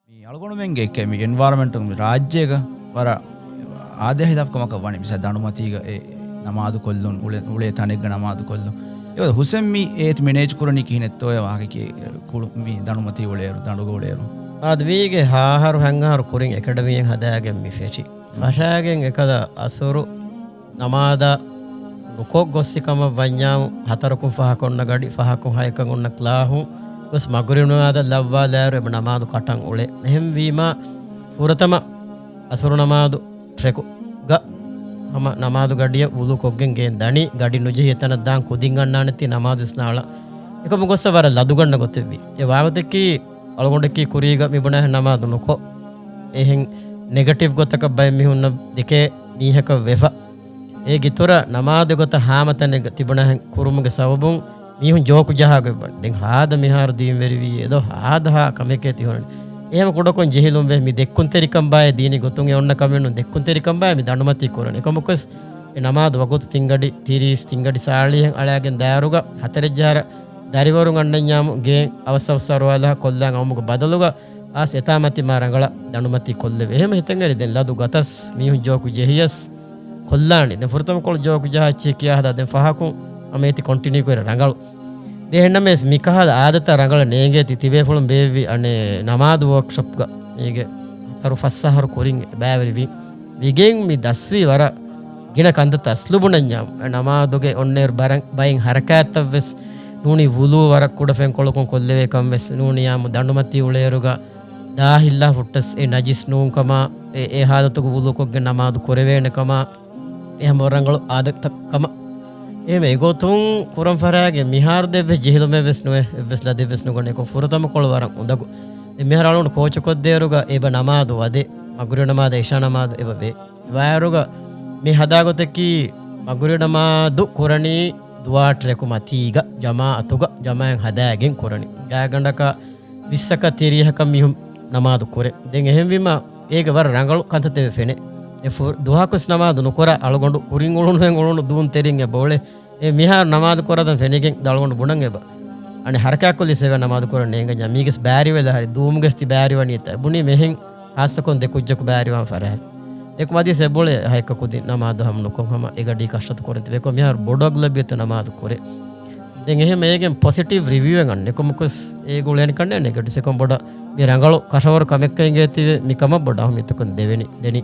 මේ අලගොණුවෙන්ගේ එක්ක මේ එන්වයරන්මන්ට් එක රාජ්‍යයක වර ආදේ හිදක්කමක වණි මිස දනුමතීග ඒ නමාදු කොල්ලුන් උලේ තනෙග්ග නමාදු කොල්ලු ඒ හුසෙම්මි ඒත් මැනේජ් කරණි කිනෙත් ඔය වාගේ කුළු මේ දනුමතී උලේරු දඬුග උලේරු ආදවිගේ හාහරු හංගාරු කුරින් එකඩමියෙන් හදාගෙන මි ෆෙචි භාෂාවෙන් එකද අසුරු නමාදා නුකොක් ගොස්සිකම වඤ්ඤාම් හතරකුම් ෆහකොන්න ගඩි ෆහකුම් හයකන් ඔන්න ක්ලාහු ගොස් මගුරිනුවාද ලව්වාලාර එබ නමාදු කටන් උලේ එහෙම් වීම පුරතම අසුරු නමාදු ට්‍රෙකු ಗ ಹಮ ನಮಾದು ಗಡಿಯ ಉಲು ಕೊಗ್ಗೆಂಗೆ ದಣಿ ಗಡಿ ನುಜಿ ಎತನ ದಾನ್ ಕುದಿಂಗಣ್ಣಾನತಿ ನಮಾದು ಸ್ನಾಳ ಏಕಮ ಗೊಸ್ಸವರ ಲದುಗಣ್ಣ ಗೊತ್ತಿವಿ ಎ ವಾಗತಕ್ಕಿ ಅಳಗೊಂಡಕ್ಕಿ ಕುರಿಗ ಮಿಬುಣ ನಮಾದು ನುಕೊ ಎಹೆಂ ನೆಗೆಟಿವ್ ಗೊತ್ತಕ ಬೈ ಮಿಹುನ್ನ ದಿಕೆ ಮೀಹಕ ವೆಫ ಏ ಗಿತುರ ನಮಾದು ಗೊತ್ತ ಹಾಮತನೆ ತಿಬುಣ ಕುರುಮಗೆ ಸವಬುಂ ಮೀಹುನ್ ಜೋಕು ಜಹಾಗ ದೆಂ ಹಾದ ಮಿಹಾರ ದೀಂ ವೆರಿವಿ ಎದೋ ಹಾದ ಹಾ ಕಮೆಕೆ ತಿಹೊಣ එහෙම කොඩකොන් ජෙහිලුම් වෙ මි දෙක්කුන් තෙරිකම් බාය දීනි ගොතුන් එන්න කමෙන්නු දෙක්කුන් තෙරිකම් බාය මි දඬුමති කරන එකමකස් ඒ නමාද වගොත් තිංගඩි තිරිස් තිංගඩි සාලියෙන් අලයගෙන් දාරුග හතරජාර දරිවරුන් අන්නඤ්ඤාමු ගේ අවසවසරවලා කොල්ලන් අවමුග බදලුග ආස් එතාමති මාරංගල දඬුමති කොල්ලෙ එහෙම හිතංගරි දැන් ලදු ගතස් මිහු ජෝකු ජෙහියස් කොල්ලානි දැන් ෆුර්තම කොල් ජෝකු ජහච්චි කියා හදා දැන් ෆහකුන් අමේති කොන්ටිනියු කර රංගලු දෙහෙන්නමෙස් මිකහද ආදත රංගල නේගේ තිතිබේ ෆුලම් බේවි අනේ නමාදු වර්ක්ෂොප් ಗ මේගේ තරු ෆස්සහරු කොරින් බෑවරි වි විගෙන් මි දස්වි වර ගින කන්ද තස්ලුබුණඤ්ඤම් නමාදුගේ ඔන්නේර් බරන් බයින් හරකෑත්තවස් නූනි වුලු වර කුඩෆෙන් කොලකොන් කොල්ලෙවේ කම්වස් නූනි යාම දඬුමති උලේරුග දාහිල්ලා ෆුට්ටස් ඒ නජිස් නූකම ඒ හාදතුක වුලු කොග්ගේ නමාදු කොරවේනකම එහෙම රංගල ආදතකම එහෙම ඒගොතුන් කුරම් ෆරාගේ මිහාර දෙවෙ ජෙහිලුමෙ වෙස් නොවේ වෙස්ලා දෙවෙස් නොගනේ කො ෆුරතම කොළ වරන් උදගු මිහාරලුන් කෝච කොද්දේරුග ඒබ නමාදු වදේ මගුරු නමාද ඉෂා නමාද එබ වේ වයරුග මේ හදාගොතකි මගුරු නමාදු කුරණි දුවාට රෙකුමතිග ජමා අතුග ජමායන් හදාගෙන් කුරණි ගාගණ්ඩක 20ක 30ක මිහුම් නමාදු කුරේ දෙන් එහෙම වීම ඒක වර රංගලු කන්තතේ ෆෙනේ දුහාකුස් නමාදු නුකොර අලගොඬු කුරින් උළුණු හෙන් උළුණු දූන් තෙරින් එ බෝලේ ඒ මිහාර නමාදු කොරදන් ෆෙනිගෙන් දලගොඬු බුණන් එබ අනේ හරකයක්කොලි සෙව නමාදු කොර නේංග ඥමීගෙස් බෑරි වෙලා හරි දූමුගෙස් ති බෑරි වණිත බුනි මෙහෙන් හාස්සකොන් දෙකුජ්ජක බෑරි වන් ෆරහ එක් මදී සෙබෝලේ හයක කුදි නමාදු හම් නුකොන් හම එගඩි කෂ්ටත කොරති වෙකො මිහාර බොඩොග් ලබියත නමාදු කොරේ දැන් එහෙම මේකෙන් පොසිටිව් රිවිව් එකක් ගන්න කොමකස් ඒගොල්ලන් කන්නේ නෙගටිව් සෙකොන් බොඩ මේ රංගලු කෂවර කමෙක්කෙන් ගේ ති මිකම බොඩ හම ඉතකොන් දෙවෙනි දෙනි